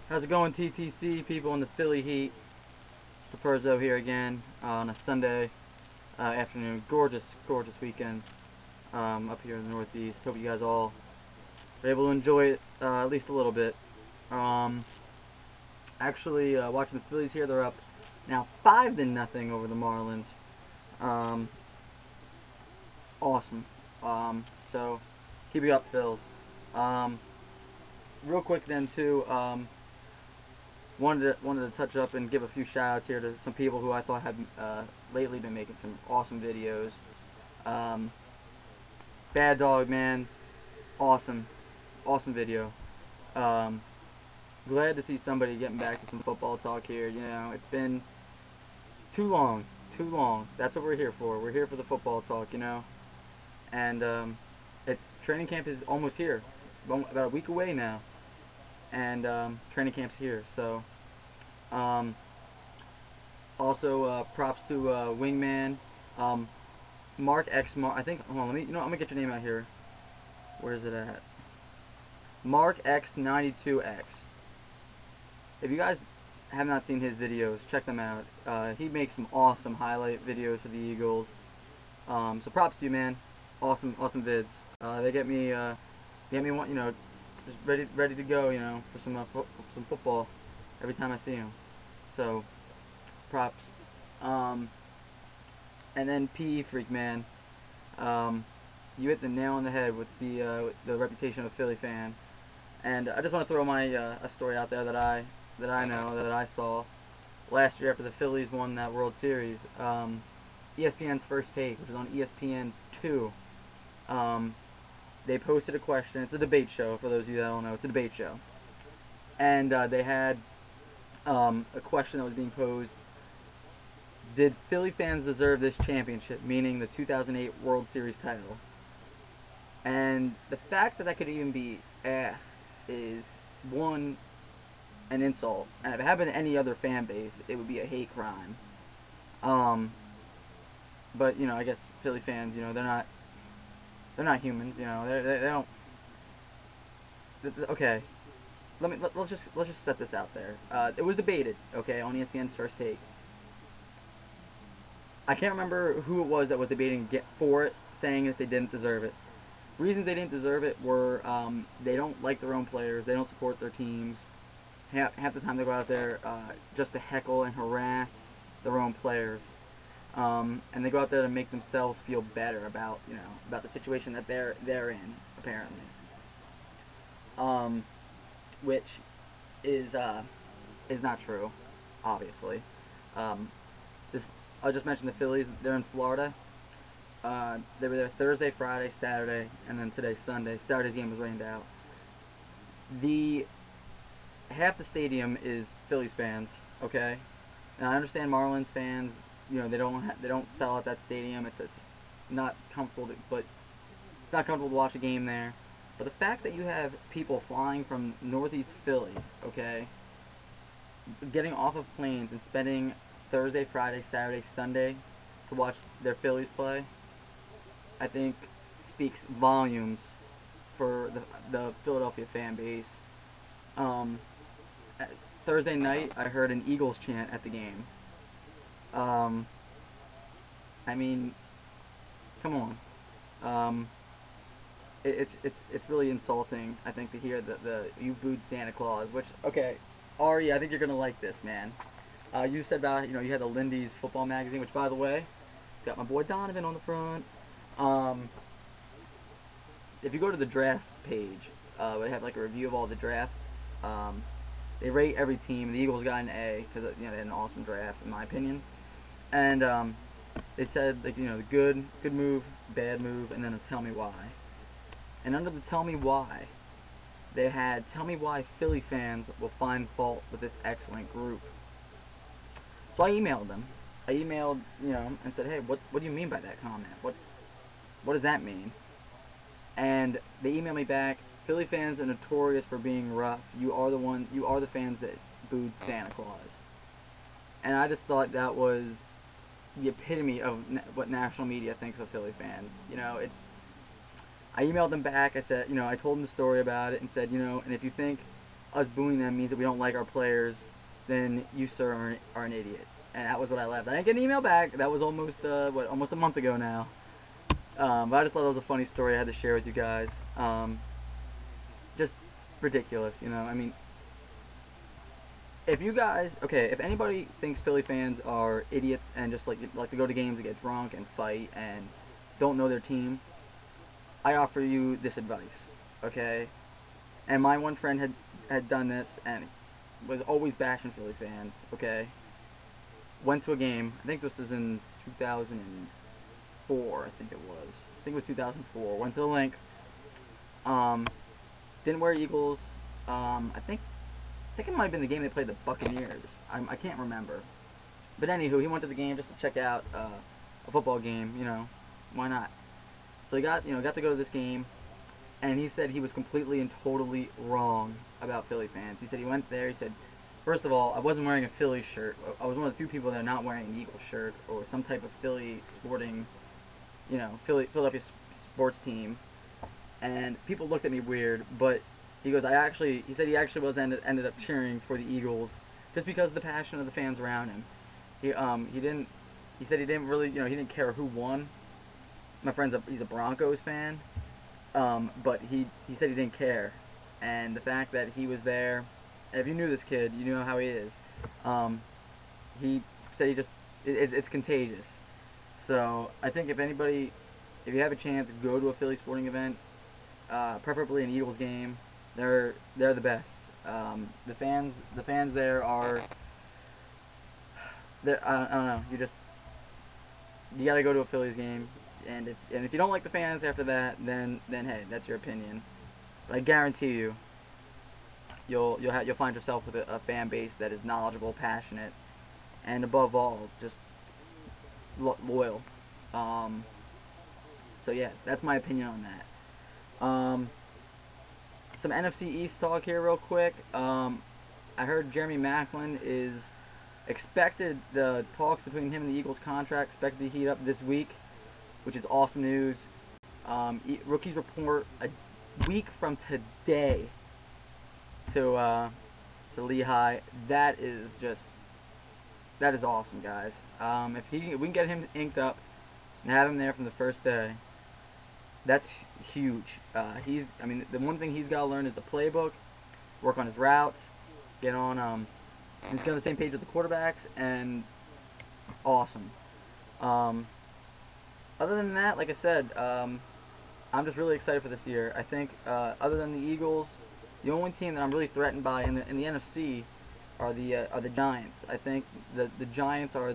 How's it going, TTC people in the Philly Heat? It's the Perzo here again on a Sunday afternoon. Gorgeous, gorgeous weekend up here in the Northeast. Hope you guys all are able to enjoy it at least a little bit. Um, actually, watching the Phillies here, they're up now 5-0 over the Marlins. Um, awesome. So keep it up, Phils. Um, real quick then too. Wanted to touch up and give a few shout outs here to some people who I thought had lately been making some awesome videos. Bad Dog, man, awesome, awesome video. Um, Glad to see somebody getting back to some football talk here. You know, it's been too long, too long. That's what we're here for. We're here for the football talk, you know. And it's training camp is almost here, about a week away now, and training camp's here. So um, also, props to Wingman, um, Mark X. I think. Hold on, I'm gonna get your name out here. Where is it at? Mark X92X. If you guys have not seen his videos, check them out. He makes some awesome highlight videos for the Eagles. So props to you, man. Awesome, awesome vids. They get me, you know, just ready to go, you know, for some football every time I see him. So props. Um, and then PEFreak, man. You hit the nail on the head with the reputation of a Philly fan. And I just want to throw my a story out there that I saw last year after the Phillies won that World Series. ESPN's First Take, which is on ESPN 2. They posted a question. It's a debate show for those of you that don't know. It's a debate show, and they had a question that was being posed. Did Philly fans deserve this championship, meaning the 2008 World Series title? And the fact that that could even be asked is, one, an insult. And if it happened to any other fan base, it would be a hate crime. Um, but you know, I guess Philly fans, you know, they're not humans. You know, they don't. Okay, let's just set this out there. It was debated, okay, on ESPN's First Take. I can't remember who it was that was debating for it, saying that they didn't deserve it. Reasons they didn't deserve it were they don't like their own players, they don't support their teams. Half the time they go out there just to heckle and harass their own players, and they go out there to make themselves feel better about about the situation that they're in apparently, which is not true, obviously. Um, this I just mentioned the Phillies. They're in Florida. They were there Thursday, Friday, Saturday, and then today Sunday. Saturday's game was rained out. The half the stadium is Phillies fans. Okay, and I understand Marlins fans. You know they don't sell at that stadium. It's not comfortable, but it's not comfortable to watch a game there. But the fact that you have people flying from Northeast Philly, okay, getting off of planes and spending Thursday, Friday, Saturday, Sunday to watch their Phillies play, I think speaks volumes for the Philadelphia fan base. Um, Thursday night, I heard an Eagles chant at the game. Um, I mean, come on. Um, it's really insulting, I think, to hear the you booed Santa Claus. Which, okay, Ari, I think you're gonna like this, man. You said about you had the Lindy's football magazine, which, by the way, it's got my boy Donovan on the front. Um, if you go to the draft page, they have like a review of all the drafts. Um, they rate every team. The Eagles got an A because they had an awesome draft, in my opinion. And they said like the good move, bad move, and then a tell me why. And under the tell me why, they had tell me why Philly fans will find fault with this excellent group. So I emailed them. I emailed and said, hey, what do you mean by that comment? What does that mean? And they emailed me back. Philly fans are notorious for being rough. You are the fans that booed Santa Claus. And I just thought that was the epitome of what national media thinks of Philly fans. I emailed them back. I said, I told them the story about it and said, and if you think us booing them means that we don't like our players, then you, sir, are an idiot. And that was what I left. I didn't get an email back. That was almost almost a month ago now. But I just thought it was a funny story I had to share with you guys. Just ridiculous, you know. I mean, if you guys, okay, if anybody thinks Philly fans are idiots and just like to go to games and get drunk and fight and don't know their team, I offer you this advice, okay? And my one friend had done this and was always bashing Philly fans, okay? Went to a game, I think this was in 2004, I think it was. I think it was 2004. Went to the link, didn't wear Eagles, I think it might have been the game they played the Buccaneers. I can't remember. But anywho, he went to the game just to check out a football game, you know, why not? So he got to go to this game, and he said he was completely and totally wrong about Philly fans. He said he went there, he said, first of all, I wasn't wearing a Philly shirt. I was one of the few people there not wearing an Eagles shirt or some type of Philly sporting, you know, Philadelphia sports team. And people looked at me weird, but he goes, he said he actually ended up cheering for the Eagles just because of the passion of the fans around him. He said he didn't really, you know, he didn't care who won. My he's a Broncos fan, but he said he didn't care, and the fact that he was there, if you knew this kid, you know how he is. He said it's contagious. So I think if you have a chance, go to a Philly sporting event, preferably an Eagles game. They're the best. The fans there are. I don't know. You gotta go to a Phillies game, and if you don't like the fans after that, then hey, that's your opinion. But I guarantee you'll find yourself with a fan base that is knowledgeable, passionate, and above all, just loyal. So yeah, that's my opinion on that. Some NFC East talk here real quick. I heard Jeremy Maclin is expected, the talks between him and the Eagles contract expected to heat up this week, which is awesome news. Rookies report a week from today to Lehigh. That is awesome, guys. If we can get him inked up and have him there from the first day, that's huge. I mean, the one thing he's got to learn is the playbook, work on his routes, he's on the same page with the quarterbacks, and awesome. Other than that, like I said, I'm just really excited for this year. I think, other than the Eagles, the only team that I'm really threatened by in the NFC are the Giants. I think the Giants are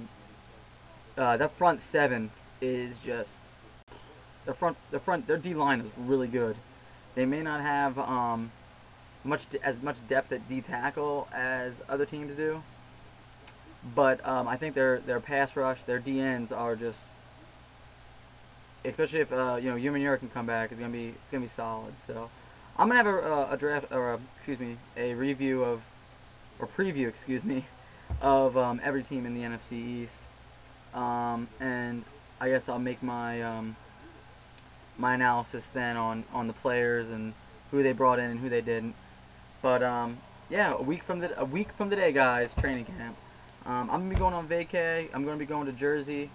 that front seven is just their D line is really good. They may not have as much depth at D tackle as other teams do, but I think their pass rush, their DNs are just, especially if Human Europe can come back, it's gonna be solid. So I'm gonna have a draft, or a review of, or preview, of every team in the NFC East, and I guess I'll make my my analysis then on the players and who they brought in and who they didn't. But yeah, a week from today, guys, training camp. I'm gonna be going on vacay. I'm gonna be going to Jersey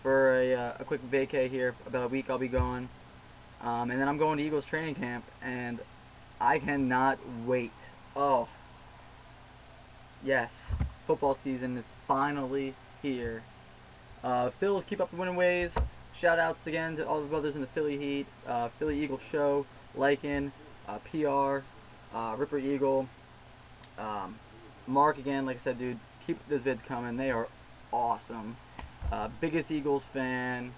for a quick vacay here. About a week I'll be going, and then I'm going to Eagles training camp, and I cannot wait. Oh, yes, football season is finally here. Phils, keep up the winning ways. Shout outs again to all the brothers in the Philly Heat, Philly Eagles Show, Lycan, PR, Ripper Eagle, Mark again. Like I said, dude, keep those vids coming. They are awesome. Biggest Eagles fan.